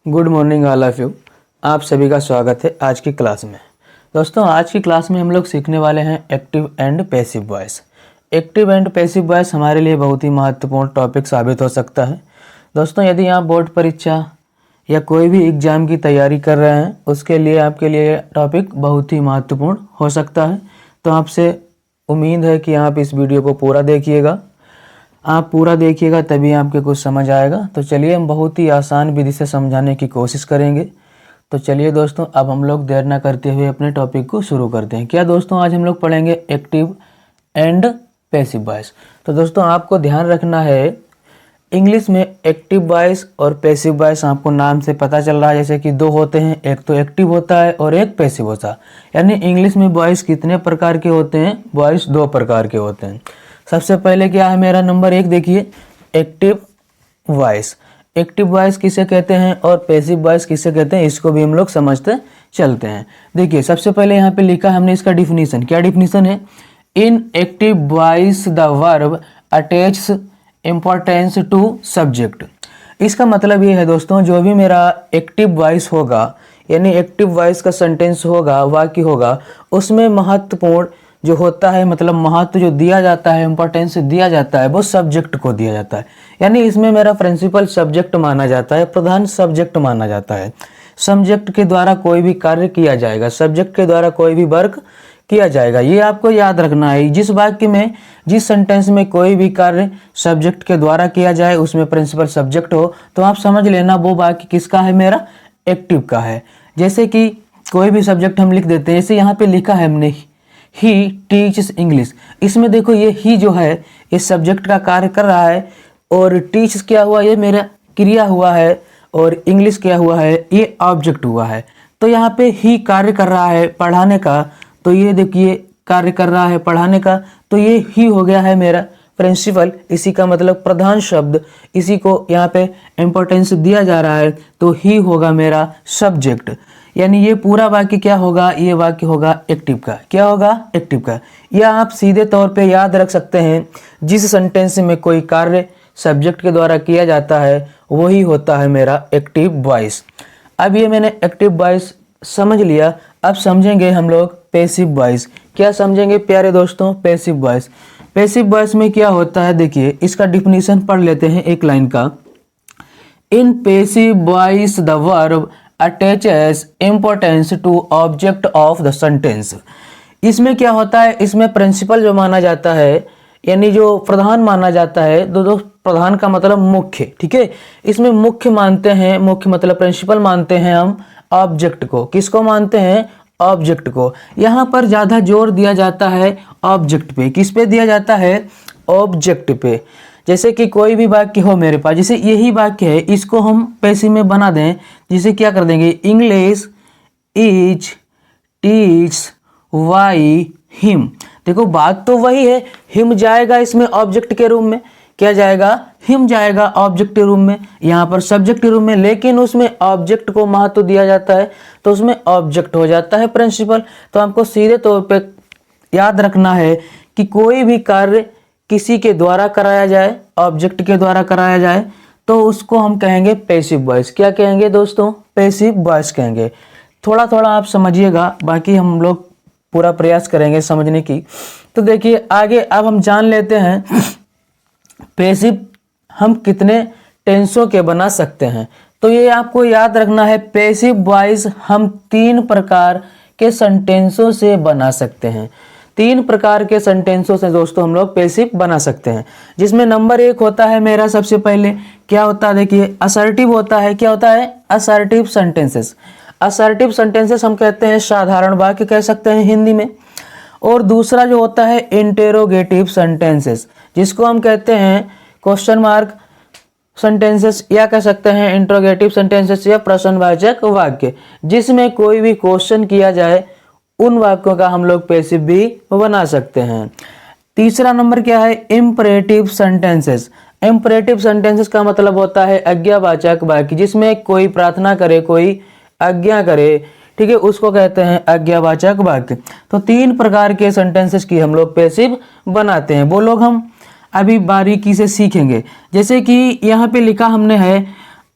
Good morning all of you. आप सभी का स्वागत है आज की क्लास में। दोस्तों आज की क्लास में हम लोग सीखने वाले हैं active and passive voice. Active and passive voice हमारे लिए बहुत ही महत्वपूर्ण टॉपिक साबित हो सकता है। दोस्तों यदि आप बोर्ड परीक्षा या कोई भी एग्ज़ाम की तैयारी कर रहे हैं उसके लिए आपके लिए टॉपिक बहुत ही महत्वपूर्ण हो सकता है। तो आपसे उम्मीद है कि आप इस वीडियो को पूरा देखिएगा। आप पूरा देखिएगा तभी आपके कुछ समझ आएगा। तो चलिए हम बहुत ही आसान विधि से समझाने की कोशिश करेंगे। तो चलिए दोस्तों अब हम लोग देर ना करते हुए अपने टॉपिक को शुरू करते हैं। क्या दोस्तों आज हम लोग पढ़ेंगे एक्टिव एंड पैसिव वॉइस। तो दोस्तों आपको ध्यान रखना है इंग्लिश में एक्टिव वॉइस और पैसिव वॉइस आपको नाम से पता चल रहा है जैसे कि दो होते हैं, एक तो एक्टिव होता है और एक पैसिव होता है। यानी इंग्लिश में वॉइस कितने प्रकार के होते हैं? वॉइस दो प्रकार के होते हैं। सबसे पहले क्या है मेरा नंबर 1 देखिए एक्टिव वॉइस। एक्टिव वॉइस किसे कहते हैं और पैसिव वॉइस किसे कहते हैं इसको भी हम लोग समझते चलते हैं। देखिए सबसे पहले यहाँ पे लिखा है हमने इसका डिफिनीशन। क्या डिफिनीशन है? In active voice the verb attach importance to subject. इसका मतलब ये है दोस्तों जो भी मेरा एक्टिव वॉइस होगा यानी एक्टिव वॉइस का सेंटेंस होगा, वाक्य होगा, उसमें महत्वपूर्ण जो होता है मतलब महत्व जो दिया जाता है, इंपॉर्टेंस दिया जाता है वो सब्जेक्ट को दिया जाता है। यानी इसमें मेरा प्रिंसिपल सब्जेक्ट माना जाता है, प्रधान सब्जेक्ट माना जाता है। सब्जेक्ट के द्वारा कोई भी कार्य किया जाएगा, सब्जेक्ट के द्वारा कोई भी वर्क किया जाएगा। ये आपको याद रखना है। जिस वाक्य में, जिस सेंटेंस में कोई भी कार्य सब्जेक्ट के द्वारा किया जाए उसमें प्रिंसिपल सब्जेक्ट हो तो आप समझ लेना वो वाक्य किसका है? मेरा एक्टिव का है। जैसे कि कोई भी सब्जेक्ट हम लिख देते हैं, जैसे यहाँ पे लिखा है हमने ही टीचस इंग्लिश। इसमें देखो ये ही जो है ये सब्जेक्ट का कार्य कर रहा है और टीच क्या हुआ? ये मेरा क्रिया हुआ है और इंग्लिश क्या हुआ है? ये ऑब्जेक्ट हुआ है। तो यहाँ पे ही कार्य कर रहा है पढ़ाने का, तो ये देखिए कार्य कर रहा है पढ़ाने का, तो ये ही हो गया है मेरा प्रिंसिपल। इसी का मतलब प्रधान शब्द, इसी को यहाँ पे इम्पोर्टेंस दिया जा रहा है तो ही होगा मेरा सब्जेक्ट। यानी ये पूरा वाक्य क्या होगा? ये वाक्य होगा एक्टिव का। क्या होगा? एक्टिव का। या आप सीधे तौर पे याद रख सकते हैं जिस सेंटेंस में कोई कार्य सब्जेक्ट के द्वारा किया जाता है वही होता है मेरा एक्टिव वॉइस। अब ये मैंने एक्टिव वॉइस समझ लिया। अब समझेंगे हम लोग पैसिव वॉइस। क्या समझेंगे प्यारे दोस्तों? Passive voice. पैसिव वॉइस में क्या होता है देखिए इसका डिफिनीशन पढ़ लेते हैं एक लाइन का। In passive voice the verb attaches importance to object of the sentence. इसमें क्या होता है? इसमें प्रिंसिपल जो माना जाता है यानी जो प्रधान माना जाता है, दो प्रधान का मतलब मुख्य, ठीक है। इसमें मुख्य मानते हैं, मुख्य मतलब प्रिंसिपल मानते हैं हम ऑब्जेक्ट को। किसको मानते हैं? ऑब्जेक्ट को। यहाँ पर ज़्यादा जोर दिया जाता है ऑब्जेक्ट पे। किस पे दिया जाता है? ऑब्जेक्ट पे। जैसे कि कोई भी वाक्य हो मेरे पास, जैसे यही वाक्य है इसको हम पैसिव में बना दें, जिसे क्या कर देंगे? English is teach by him. देखो बात तो वही है, हिम जाएगा इसमें ऑब्जेक्ट के रूप में। क्या जाएगा? हिम जाएगा ऑब्जेक्ट के रूप में, यहाँ पर सब्जेक्ट के रूप में, लेकिन उसमें ऑब्जेक्ट को महत्व दिया जाता है तो उसमें ऑब्जेक्ट हो जाता है प्रिंसिपल। तो आपको सीधे तौर पे याद रखना है कि कोई भी कार्य किसी के द्वारा कराया जाए, ऑब्जेक्ट के द्वारा कराया जाए तो उसको हम कहेंगे पैसिव वॉइस। क्या कहेंगे दोस्तों? पैसिव वॉइस कहेंगे। थोड़ा थोड़ा आप समझिएगा, बाकी हम लोग पूरा प्रयास करेंगे समझने की। तो देखिए आगे अब हम जान लेते हैं पैसिव हम कितने टेंसों के बना सकते हैं। तो ये आपको याद रखना है पैसिव वॉइस हम 3 प्रकार के सेंटेंसों से बना सकते हैं। 3 प्रकार के सेंटेंसों से दोस्तों हम लोग पैसिव बना सकते हैं, जिसमें नंबर 1 होता है मेरा सबसे पहले क्या होता है देखिए असर्टिव होता है। क्या होता है? Assertive sentences. असर्टिव सेंटेंसेस हम कहते हैं साधारण वाक्य कह सकते हैं हिंदी में। और दूसरा जो होता है इंटेरोगेटिव सेंटेंसेस, जिसको हम कहते हैं क्वेश्चन मार्क सेंटेंसेस या कह सकते हैं इंट्रोगेटिव सेंटेंसेस या प्रश्नवाचक वाक्य, जिसमें कोई भी क्वेश्चन किया जाए उन वाक्यों का हम लोग पैसिव भी बना सकते हैं। तीसरा नंबर क्या है? Imperative sentences. इंपरेटिव सेंटेंसेस का मतलब होता है आज्ञावाचक वाक्य, जिसमें कोई प्रार्थना करे, कोई आज्ञा करे, ठीक है, उसको कहते हैं आज्ञावाचक वाक्य। तो 3 प्रकार के सेंटेंसेस की हम लोग पैसिव बनाते हैं। वो लोग हम अभी बारीकी से सीखेंगे। जैसे कि यहाँ पे लिखा हमने है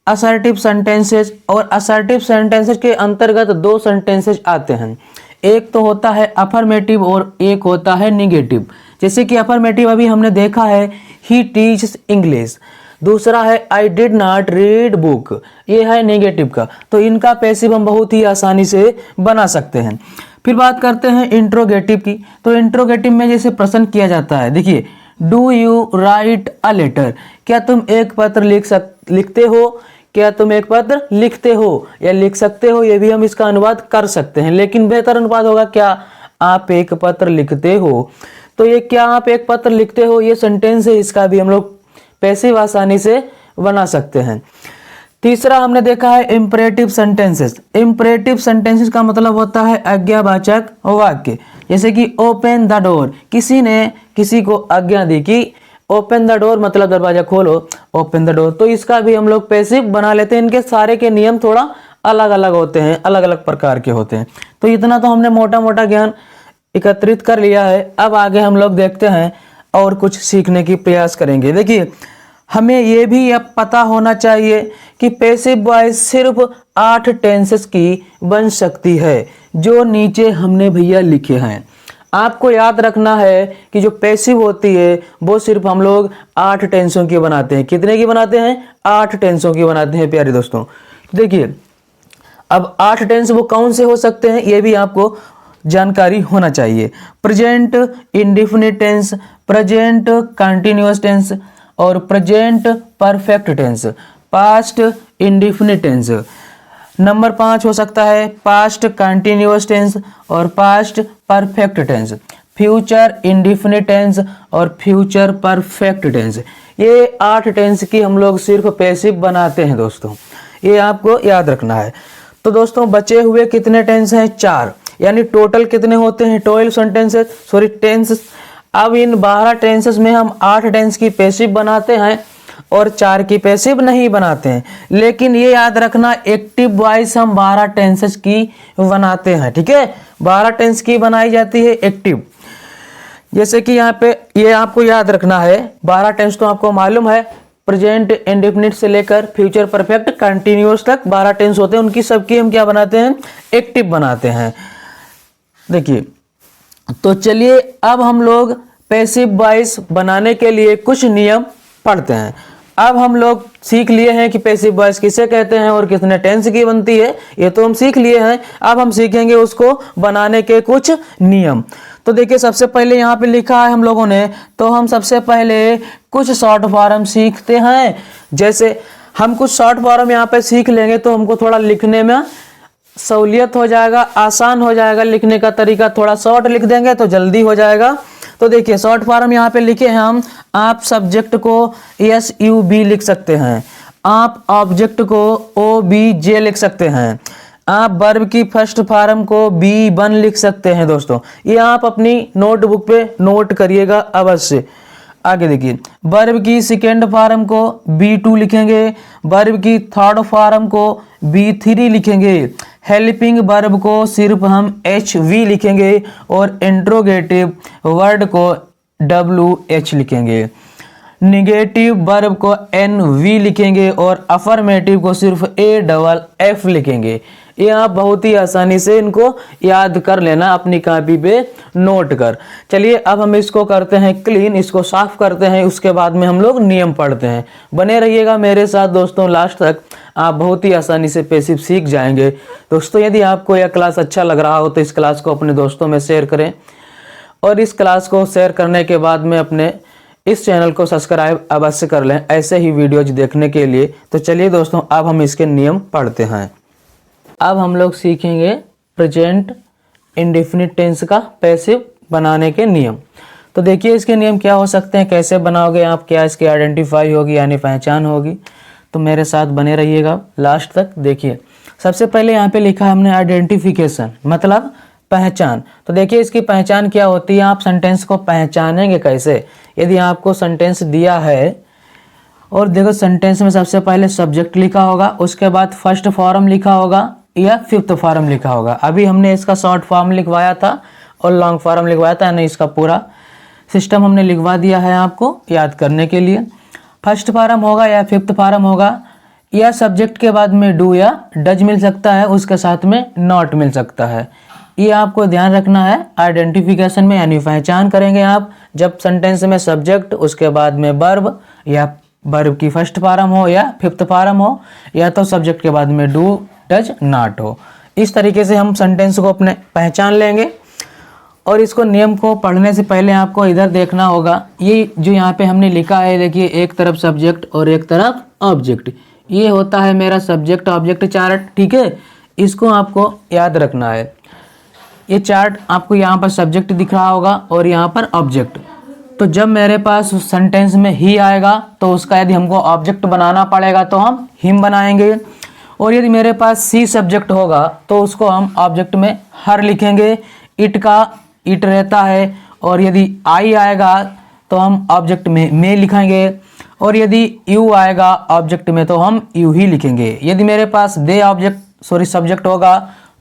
असर्टिव सेंटेंसेस, और असर्टिव सेंटेंसेस के अंतर्गत दो सेंटेंसेस आते हैं। एक तो होता है अफर्मेटिव और एक होता है निगेटिव। जैसे कि अफर्मेटिव अभी हमने देखा है, ही टीचेस इंग्लिश। दूसरा है I did not read book, ये है नेगेटिव का। तो इनका पैसिव हम बहुत ही आसानी से बना सकते हैं। फिर बात करते हैं इंट्रोगेटिव की। तो इंट्रोगेटिव में जैसे प्रश्न किया जाता है, देखिए, do you write a letter, क्या तुम एक पत्र लिखते हो, क्या तुम एक पत्र लिखते हो या लिख सकते हो, ये भी हम इसका अनुवाद कर सकते हैं। लेकिन बेहतर अनुवाद होगा क्या आप एक पत्र लिखते हो। तो ये क्या आप एक पत्र लिखते हो, ये सेंटेंस है, इसका भी हम लोग पैसिव आसानी से बना सकते हैं। तीसरा हमने देखा है इंपरेटिव सेंटेंसेस। इंपरेटिव सेंटेंसेस का मतलब होता है आज्ञावाचक वाक्य। जैसे कि ओपन द डोर, किसी ने किसी को आज्ञा दी कि ओपन द डोर मतलब दरवाजा खोलो, ओपन द डोर। तो इसका भी हम लोग पैसिव बना लेते हैं। इनके सारे के नियम थोड़ा अलग अलग होते हैं, अलग अलग प्रकार के होते हैं। तो इतना तो हमने मोटा मोटा ज्ञान एकत्रित कर लिया है। अब आगे हम लोग देखते हैं और कुछ सीखने की प्रयास करेंगे। देखिए, हमें ये भी अब पता होना चाहिए कि पैसिव वॉइस सिर्फ 8 टेंसेस की बन सकती है, जो नीचे हमने भैया लिखे हैं। आपको याद रखना है कि जो पैसिव होती है वो सिर्फ हम लोग 8 टेंसों की बनाते हैं। कितने की बनाते हैं? 8 टेंसों की बनाते हैं प्यारे दोस्तों। देखिए, अब 8 टेंस वो कौन से हो सकते हैं, ये भी आपको जानकारी होना चाहिए। Present indefinite tense, present continuous tense और present perfect tense, past indefinite tense. Number 5 हो सकता है पास्ट कंटिन्यूअस टेंस और past perfect tense, future indefinite tense और फ्यूचर परफेक्ट टेंस। ये 8 टेंस की हम लोग सिर्फ पैसिव बनाते हैं दोस्तों, ये आपको याद रखना है। तो दोस्तों बचे हुए कितने टेंस हैं? 4। यानी टोटल कितने होते हैं? 12 सेंटेंसेस, सॉरी टेंसेस। अब इन 12 टेंसेस में हम 8 टेंस की पैसिव बनाते हैं और 4 की पैसिव नहीं बनाते हैं। लेकिन ये याद रखना, एक्टिव वॉइस हम 12 टेंसेस की बनाते हैं, ठीक है। 12 टेंस की बनाई जाती है एक्टिव। जैसे कि यहाँ पे ये आपको याद रखना है, 12 टेंस तो आपको मालूम है, प्रेजेंट इंडेफिनिट से लेकर फ्यूचर परफेक्ट कंटिन्यूअस तक 12 टेंस होते हैं। उनकी सबकी हम क्या बनाते हैं? एक्टिव बनाते हैं। देखिए, तो चलिए अब हम लोग पैसिव वॉइस बनाने के लिए कुछ नियम पढ़ते हैं। अब हम लोग सीख लिए हैं कि पैसिव वॉइस किसे कहते हैं और कितने टेंस की बनती है, ये तो हम सीख लिए हैं। अब हम सीखेंगे उसको बनाने के कुछ नियम। तो देखिए, सबसे पहले यहाँ पे लिखा है हम लोगों ने, तो हम सबसे पहले कुछ शॉर्ट फॉर्म सीखते हैं। जैसे हम कुछ शॉर्ट फॉर्म यहाँ पे सीख लेंगे तो हमको थोड़ा लिखने में सहूलियत हो जाएगा, आसान हो जाएगा। लिखने का तरीका थोड़ा शॉर्ट लिख देंगे तो जल्दी हो जाएगा। तो देखिए, शॉर्ट फॉर्म यहाँ पे लिखे हैं हम। आप सब्जेक्ट को SUB लिख सकते हैं, आप ऑब्जेक्ट को OBJ लिख सकते हैं, आप वर्ब की फर्स्ट फॉर्म को B1 लिख सकते हैं। दोस्तों ये आप अपनी नोटबुक पे नोट करिएगा अवश्य। आगे देखिए, वर्ब की सेकेंड फॉर्म को B2 लिखेंगे, वर्ब की थर्ड फॉर्म को B3 लिखेंगे, हेल्पिंग वर्ब को सिर्फ हम HV लिखेंगे और इंट्रोगेटिव वर्ड को WH लिखेंगे, निगेटिव वर्ब को NV लिखेंगे और अफर्मेटिव को सिर्फ AFF लिखेंगे। ये आप बहुत ही आसानी से इनको याद कर लेना, अपनी कॉपी पे नोट कर। चलिए अब हम इसको करते हैं क्लीन, इसको साफ करते हैं, उसके बाद में हम लोग नियम पढ़ते हैं। बने रहिएगा मेरे साथ दोस्तों लास्ट तक, आप बहुत ही आसानी से पैसिव सीख जाएंगे। दोस्तों यदि आपको यह क्लास अच्छा लग रहा हो तो इस क्लास को अपने दोस्तों में शेयर करें और इस क्लास को शेयर करने के बाद में अपने इस चैनल को सब्सक्राइब अवश्य कर लें ऐसे ही वीडियोज देखने के लिए। तो चलिए दोस्तों अब हम इसके नियम पढ़ते हैं। अब हम लोग सीखेंगे प्रेजेंट इंडेफिनिट टेंस का पैसिव बनाने के नियम। तो देखिए इसके नियम क्या हो सकते हैं, कैसे बनाओगे आप, क्या इसकी आइडेंटिफाई होगी यानी पहचान होगी। तो मेरे साथ बने रहिएगा लास्ट तक। देखिए सबसे पहले यहाँ पे लिखा है हमने आइडेंटिफिकेशन, मतलब पहचान। तो देखिए इसकी पहचान क्या होती है, आप सेंटेंस को पहचानेंगे कैसे। यदि आपको सेंटेंस दिया है और देखो सेंटेंस में सबसे पहले सब्जेक्ट लिखा होगा, उसके बाद फर्स्ट फॉर्म लिखा होगा या फिफ्थ फॉर्म लिखा होगा। अभी हमने इसका शॉर्ट फॉर्म लिखवाया था और लॉन्ग फॉर्म लिखवाया था, यानी इसका पूरा सिस्टम हमने लिखवा दिया है आपको याद करने के लिए। फर्स्ट फॉर्म होगा या फिफ्थ फॉर्म होगा, या सब्जेक्ट के बाद में डू या डज मिल सकता है, उसके साथ में नॉट मिल सकता है। ये आपको ध्यान रखना है आइडेंटिफिकेशन में, यानी पहचान करेंगे आप जब सेंटेंस में सब्जेक्ट उसके बाद में वर्ब, या वर्ब की फर्स्ट फॉर्म हो या फिफ्थ फॉर्म हो, या तो सब्जेक्ट के बाद में डू डज नॉट हो। इस तरीके से हम सेंटेंस को अपने पहचान लेंगे। और इसको नियम को पढ़ने से पहले आपको इधर देखना होगा, ये जो यहाँ पे हमने लिखा है देखिए, एक तरफ सब्जेक्ट और एक तरफ ऑब्जेक्ट, ये होता है मेरा सब्जेक्ट ऑब्जेक्ट चार्ट, ठीक है। इसको आपको याद रखना है। ये चार्ट आपको यहाँ पर सब्जेक्ट दिख रहा होगा और यहाँ पर ऑब्जेक्ट। तो जब मेरे पास सेंटेंस में ही आएगा तो उसका यदि हमको ऑब्जेक्ट बनाना पड़ेगा तो हम हिम बनाएंगे, और यदि मेरे पास सी सब्जेक्ट होगा तो उसको हम ऑब्जेक्ट में हर लिखेंगे। इट का इट रहता है, और यदि आई आएगा तो हम ऑब्जेक्ट में लिखेंगे, और यदि यू आएगा ऑब्जेक्ट में तो हम यू ही लिखेंगे। यदि मेरे पास दे सब्जेक्ट होगा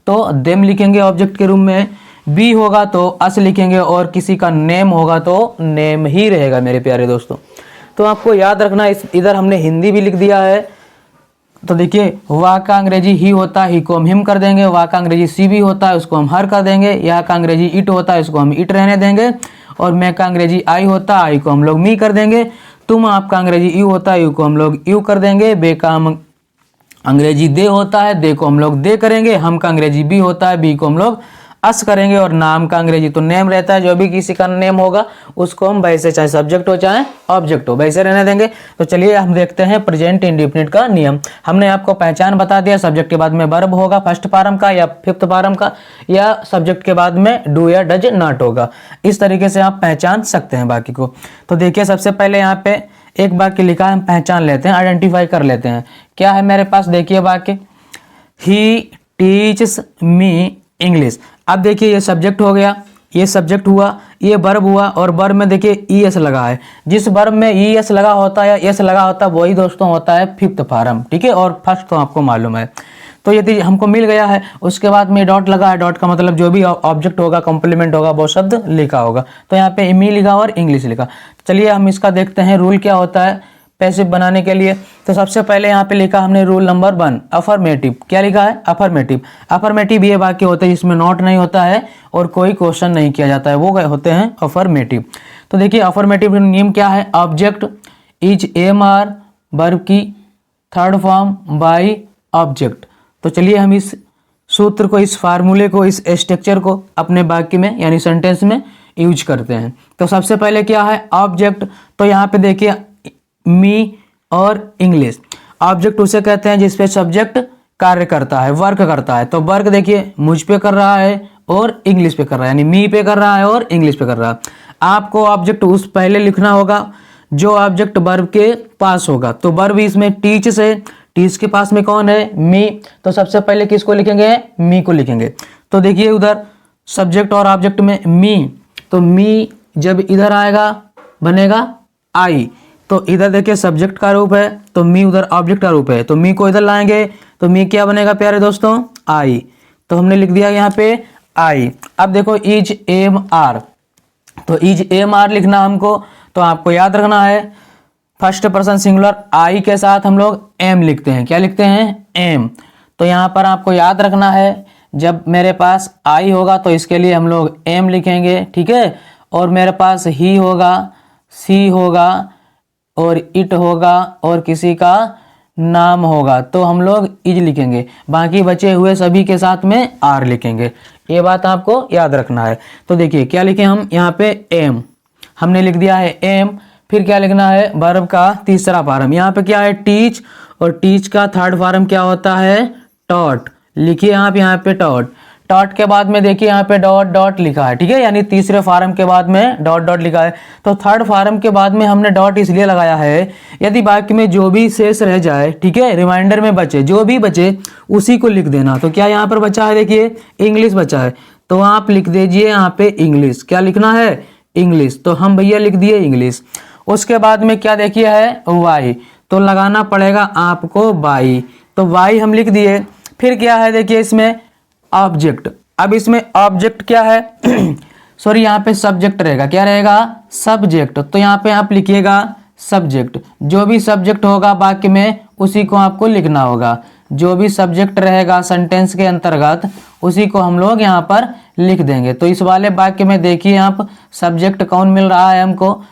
तो देम लिखेंगे ऑब्जेक्ट के रूप में, बी होगा तो अस लिखेंगे, और किसी का नेम होगा तो नेम ही रहेगा मेरे प्यारे दोस्तों। तो आपको याद रखना, इधर हमने हिंदी भी लिख दिया है। तो देखिए, वाह का अंग्रेजी ही होता है, ही को हम हिम कर देंगे। वाह का अंग्रेजी सी भी होता है, उसको हम हर कर देंगे। यहाँ का अंग्रेजी इट होता है, इसको हम इट रहने देंगे। और मैं का अंग्रेजी आई होता है, आई को हम लोग मी कर देंगे। तुम आपका अंग्रेजी यू होता है, यू को हम लोग यू कर देंगे। बे का अंग्रेजी दे होता है, दे को हम लोग दे करेंगे। हम का अंग्रेजी बी होता है, बी को हम लोग अस करेंगे। और नाम का अंग्रेजी तो नेम रहता है, जो भी किसी का नेम होगा उसको हम वैसे, चाहे सब्जेक्ट हो चाहे ऑब्जेक्ट हो, वैसे रहने देंगे। तो चलिए हम देखते हैं प्रेजेंट इंडेफिनिट का नियम। हमने आपको पहचान बता दिया, सब्जेक्ट के बाद में वर्ब होगा फर्स्ट फॉर्म का या फिफ्थ फॉर्म का, या सब्जेक्ट के बाद में डू या डज नॉट होगा। इस तरीके से आप पहचान सकते हैं बाकी को। तो देखिए, सबसे पहले यहाँ पे एक वाक्य लिखा है, हम पहचान लेते हैं, आइडेंटिफाई कर लेते हैं। क्या है मेरे पास, देखिए वाक्य, ही टीचस मी इंग्लिश। अब देखिए, ये सब्जेक्ट हो गया, ये सब्जेक्ट हुआ, ये वर्ब हुआ, और वर्ब में देखिए ई एस लगा है। जिस वर्ब में ई एस लगा होता है या एस लगा होता है वही दोस्तों होता है फिफ्थ फॉर्म, ठीक है। और फर्स्ट तो आपको मालूम है। तो यदि हमको मिल गया है, उसके बाद में डॉट लगा है, डॉट का मतलब जो भी ऑब्जेक्ट होगा, कॉम्प्लीमेंट होगा, वो शब्द लिखा होगा। तो यहाँ पे मी लिखा और इंग्लिश लिखा। चलिए हम इसका देखते हैं रूल क्या होता है पैसिव बनाने के लिए। तो सबसे पहले यहाँ पे लिखा हमने रूल नंबर 1, अफर्मेटिव। क्या लिखा है, अफर्मेटिव। अफर्मेटिव ये वाक्य होते हैं जिसमें नॉट नहीं होता है और कोई क्वेश्चन नहीं किया जाता है, वो होते हैं अफर्मेटिव। तो देखिए, अफर्मेटिव नियम क्या है, object is am are, verb की थर्ड फॉर्म बाय ऑब्जेक्ट। तो चलिए हम इस सूत्र को, इस फार्मूले को, इस स्ट्रक्चर को अपने वाक्य में यानी सेंटेंस में यूज करते हैं। तो सबसे पहले क्या है, ऑब्जेक्ट। तो यहाँ पे देखिए मी और इंग्लिश, ऑब्जेक्ट उसे कहते हैं जिसपे सब्जेक्ट कार्य करता है, वर्क करता है। तो वर्क देखिए मुझ पे कर रहा है और इंग्लिश पे कर रहा है, यानी मी पे कर रहा है और इंग्लिश पे कर रहा है। आपको ऑब्जेक्ट उस पहले लिखना होगा जो ऑब्जेक्ट वर्ब के पास होगा। तो वर्ब इसमें टीच से, टीच के पास में कौन है, मी। तो सबसे पहले किसको लिखेंगे, मी को लिखेंगे। तो देखिए उधर सब्जेक्ट और ऑब्जेक्ट में मी, तो मी जब इधर आएगा बनेगा आई। तो इधर देखिए सब्जेक्ट का रूप है, तो मी उधर ऑब्जेक्ट का रूप है। तो मी को इधर लाएंगे तो मी क्या बनेगा प्यारे दोस्तों, आई। तो हमने लिख दिया यहाँ पे आई। अब देखो इज एम आर, तो इज एम आर लिखना हमको। तो आपको याद रखना है फर्स्ट पर्सन सिंगुलर आई के साथ हम लोग एम लिखते हैं। क्या लिखते हैं, एम। तो यहाँ पर आपको याद रखना है जब मेरे पास आई होगा तो इसके लिए हम लोग एम लिखेंगे, ठीक है। और मेरे पास ही होगा, सी होगा और इट होगा और किसी का नाम होगा तो हम लोग इज लिखेंगे। बाकी बचे हुए सभी के साथ में आर लिखेंगे। ये बात आपको याद रखना है। तो देखिए क्या लिखे हम यहाँ पे, एम हमने लिख दिया है एम। फिर क्या लिखना है, वर्ब का तीसरा फॉर्म। यहाँ पे क्या है, टीच, और टीच का थर्ड फॉर्म क्या होता है, टॉट। लिखिए आप यहाँ पे टॉट। डॉट के बाद में देखिए यहाँ पे डॉट डॉट लिखा है, ठीक है, यानी तीसरे फॉर्म के बाद में डॉट डॉट लिखा है। तो थर्ड फॉर्म के बाद में हमने डॉट इसलिए लगाया है यदि वाक्य में जो भी शेष रह जाए, ठीक है, रिमाइंडर में बचे, जो भी बचे उसी को लिख देना। तो क्या यहाँ पर बचा है, देखिए इंग्लिश बचा है, तो आप लिख दीजिए यहाँ पे इंग्लिश। क्या लिखना है, इंग्लिश। तो हम भैया लिख दिए इंग्लिश। उसके बाद में क्या देखिए है, वाई, तो लगाना पड़ेगा आपको वाई। तो वाई हम लिख दिए। फिर क्या है, देखिए इसमें ऑब्जेक्ट। अब इसमें ऑब्जेक्ट क्या है सॉरी यहाँ पे सब्जेक्ट रहेगा। क्या रहेगा, सब्जेक्ट। तो यहाँ पे आप लिखिएगा सब्जेक्ट। जो भी सब्जेक्ट होगा वाक्य में उसी को आपको लिखना होगा। जो भी सब्जेक्ट रहेगा सेंटेंस के अंतर्गत उसी को हम लोग यहाँ पर लिख देंगे। तो इस वाले वाक्य में देखिए आप सब्जेक्ट कौन मिल रहा है हमको,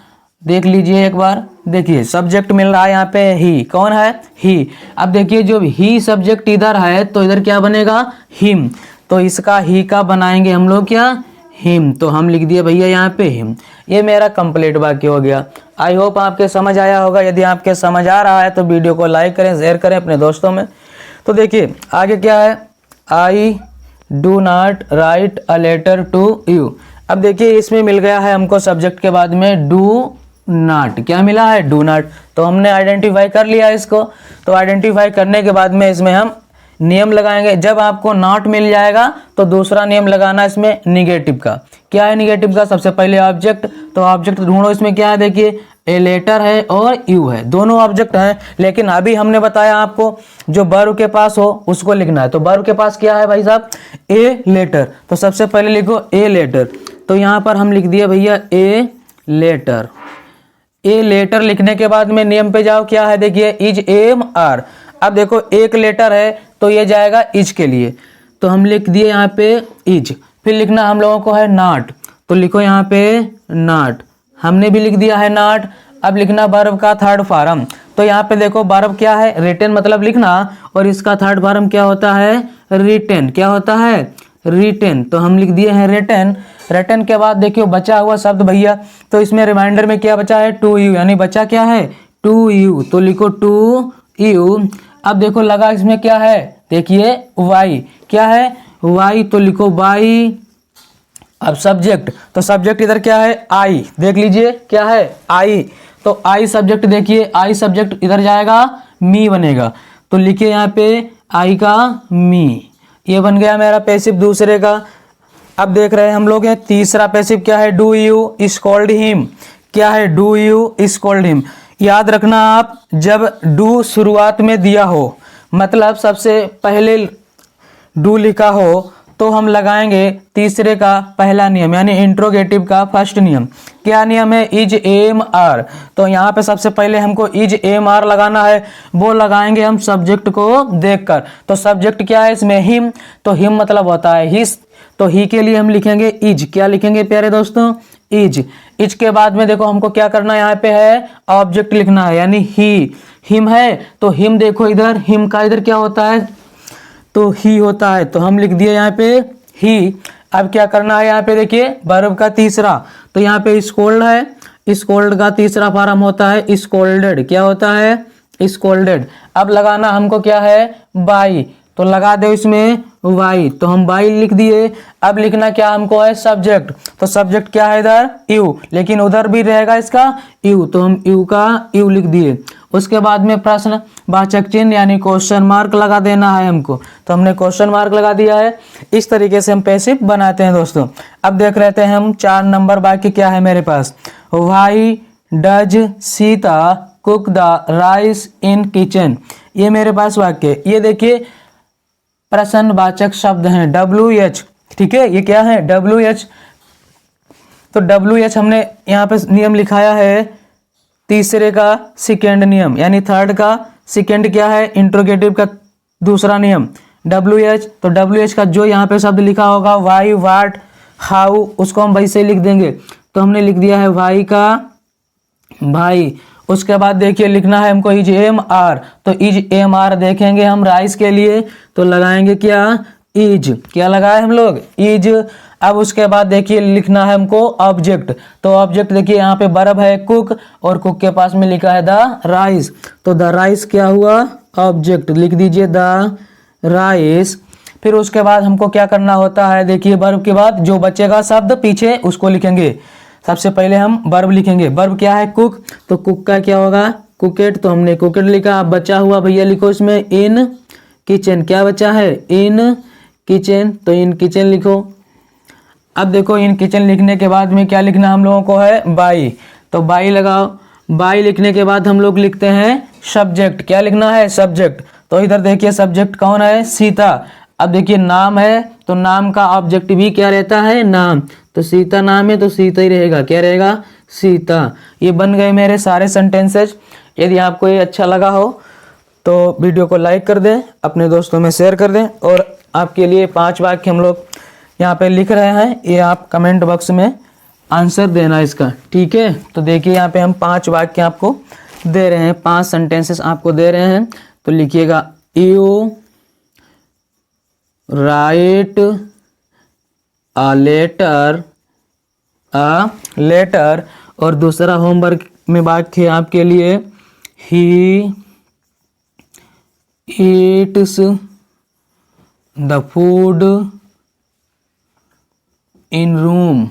देख लीजिए एक बार। देखिए सब्जेक्ट मिल रहा है यहाँ पे ही, कौन है, ही। अब देखिए जो ही सब्जेक्ट इधर है तो इधर क्या बनेगा, हिम। तो इसका ही का बनाएंगे हम लोग क्या, हिम। तो हम लिख दिए भैया यहाँ पे हिम। ये मेरा कंप्लीट वाक्य हो गया। आई होप आपके समझ आया होगा। यदि आपके समझ आ रहा है तो वीडियो को लाइक करें, शेयर करें अपने दोस्तों में। तो देखिए आगे क्या है, I do not write a letter to you. अब देखिए इसमें मिल गया है हमको सब्जेक्ट के बाद में डू नॉट, क्या मिला है, डू नॉट। तो हमने आइडेंटिफाई कर लिया इसको। तो आइडेंटिफाई करने के बाद में इसमें हम नियम लगाएंगे। जब आपको नॉट मिल जाएगा तो दूसरा नियम लगाना इसमें निगेटिव का। क्या है निगेटिव का, सबसे पहले ऑब्जेक्ट। तो ऑब्जेक्ट ढूंढो, इसमें क्या है, देखिए ए लेटर है और यू है, दोनों ऑब्जेक्ट हैं। लेकिन अभी हमने बताया आपको जो वर्ब के पास हो उसको लिखना है। तो वर्ब के पास क्या है भाई साहब, ए लेटर। तो सबसे पहले लिखो ए लेटर। तो यहाँ पर हम लिख दिए भैया ए लेटर। ए लेटर लिखने के बाद में नियम पे जाओ, क्या है देखिए इज एम आर। अब देखो एक लेटर है तो ये जाएगा इज के लिए, तो हम लिख दिए यहाँ पे इज। फिर लिखना हम लोगों को है नॉट, तो लिखो यहाँ पे नॉट। हमने भी लिख दिया है नॉट। अब लिखना वर्ब का थर्ड फॉर्म। तो यहाँ पे देखो वर्ब क्या है, रिटन मतलब लिखना, और इसका थर्ड फॉर्म क्या होता है, रिटन। क्या होता है, रिटन। तो हम लिख दिए हैं रिटन। रिटन के बाद देखियो बचा हुआ शब्द भैया, तो इसमें रिमाइंडर में क्या बचा है, टू यू, यानी बचा क्या है, टू यू। तो लिखो टू यू। अब देखो लगा इसमें क्या है, देखिए वाई, क्या है वाई, तो लिखो वाई। अब सब्जेक्ट, तो सब्जेक्ट इधर क्या है, आई, देख लीजिए क्या है, आई। तो आई सब्जेक्ट, देखिए आई सब्जेक्ट इधर जाएगा मी बनेगा। तो लिखिए यहाँ पे आई का मी, ये बन गया मेरा पैसिव दूसरे का। अब देख रहे हैं हम लोग हैं तीसरा पैसिव क्या है, do you is called him. क्या है, do you is called him. याद रखना आप, जब डू शुरुआत में दिया हो, मतलब सबसे पहले डू लिखा हो, तो हम लगाएंगे तीसरे का पहला नियम, यानी इंट्रोगेटिव का फर्स्ट नियम। क्या नियम है, इज एम आर। तो यहाँ पे सबसे पहले हमको इज एम आर लगाना है, वो लगाएंगे हम सब्जेक्ट को देखकर। तो सब्जेक्ट क्या है इसमें, हिम। तो हिम मतलब होता है हिस। तो ही के लिए हम लिखेंगे इज। क्या लिखेंगे प्यारे दोस्तों, इज। इज के बाद में देखो हमको क्या करना है, यहाँ पे है ऑब्जेक्ट लिखना है, यानी ही। हिम है तो हिम, देखो इधर हिम का इधर क्या होता है, तो ही होता है। तो हम लिख दिए यहाँ पे ही। अब क्या करना है, यहाँ पे देखिए वर्ब का तीसरा, तो यहाँ पे स्कोल्ड है। स्कोल्ड का तीसरा फॉर्म होता है स्कोल्डेड। क्या होता है, स्कोल्डेड। अब लगाना हमको क्या है, बाई। तो लगा दो इसमें वाई, तो हम वाई लिख दिए। अब लिखना क्या हमको है, सब्जेक्ट। तो सब्जेक्ट क्या है इधर, यू, लेकिन उधर भी रहेगा इसका यू, तो हम यू का यू लिख दिए। उसके बाद में प्रश्न वाचक चिन्ह यानी क्वेश्चन मार्क लगा देना है हमको, तो हमने क्वेश्चन मार्क लगा दिया है। इस तरीके से हम पैसिव बनाते हैं दोस्तों। अब देख रहे हैं हम 4 नंबर वाक्य क्या है मेरे पास, why does Sita cook the rice in kitchen. ये मेरे पास वाक्य, ये देखिए प्रश्नवाचक शब्द हैं, WH। ठीक है, ये क्या है, WH। तो WH हमने यहाँ पे नियम लिखाया है तीसरे का सेकेंड नियम, यानी थर्ड का सेकेंड क्या है, इंट्रोगेटिव का दूसरा नियम WH। तो WH का जो यहाँ पे शब्द लिखा होगा वाई, वाट, हाउ, उसको हम वैसे लिख देंगे। तो हमने लिख दिया है वाई का भाई। उसके बाद देखिए लिखना है हमको इज एम आर। तो इज एम आर देखेंगे हम राइस के लिए, तो लगाएंगे क्या, इज। क्या लगाए हम लोग, इज। अब उसके बाद देखिए लिखना है हमको ऑब्जेक्ट। तो ऑब्जेक्ट देखिए यहाँ पे वर्ब है कुक, और कुक के पास में लिखा है द राइस। तो द राइस क्या हुआ, ऑब्जेक्ट, लिख दीजिए द राइस। फिर उसके बाद हमको क्या करना होता है, देखिए वर्ब के बाद जो बचेगा शब्द पीछे उसको लिखेंगे। सबसे पहले हम वर्ब लिखेंगे। वर्ब क्या है, कुक। तो कुक का क्या होगा, कुकेट। तो हमने कुकेट लिखा। अब बचा हुआ भैया लिखो इसमें इन किचन। क्या बचा है, इन किचन। तो इन किचन लिखो। अब देखो इन किचन लिखने के बाद में क्या लिखना हम लोगों को है, बाई। तो बाई लगाओ। बाई लिखने के बाद हम लोग लिखते हैं सब्जेक्ट। क्या लिखना है, सब्जेक्ट। तो इधर देखिए सब्जेक्ट कौन है, सीता। अब देखिए नाम है, तो नाम का ऑब्जेक्ट भी क्या रहता है, नाम। तो सीता नाम है तो सीता ही रहेगा, क्या रहेगा, सीता। ये बन गए मेरे सारे सेंटेंसेज। यदि आपको ये अच्छा लगा हो तो वीडियो को लाइक कर दें, अपने दोस्तों में शेयर कर दें। और आपके लिए 5 वाक्य हम लोग यहाँ पे लिख रहे हैं, ये आप कमेंट बॉक्स में आंसर देना इसका, ठीक है। तो देखिए यहाँ पे हम 5 वाक्य आपको दे रहे हैं, 5 सेंटेंसेस आपको दे रहे हैं। तो लिखिएगा यू राइट अ लेटर। और दूसरा होमवर्क में वाक्य आपके लिए he eats the food in room.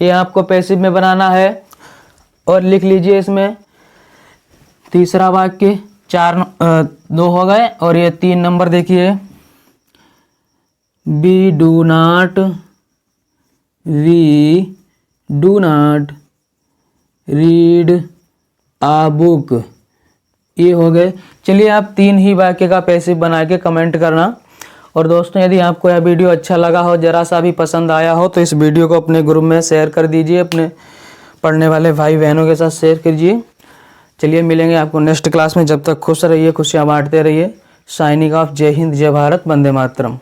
ये आपको पैसिव में बनाना है। और लिख लीजिए इसमें तीसरा वाक्य, 2 हो गए। और ये 3 नंबर देखिए, we do not read a book. ये हो गए। चलिए आप 3 ही वाक्य का पैसिव बना के कमेंट करना। और दोस्तों यदि आपको यह वीडियो अच्छा लगा हो, जरा सा भी पसंद आया हो, तो इस वीडियो को अपने ग्रुप में शेयर कर दीजिए, अपने पढ़ने वाले भाई बहनों के साथ शेयर कीजिए। चलिए मिलेंगे आपको नेक्स्ट क्लास में। जब तक खुश रहिए, खुशियाँ बांटते रहिए। Signing off. जय हिंद, जय भारत, वंदे मातरम।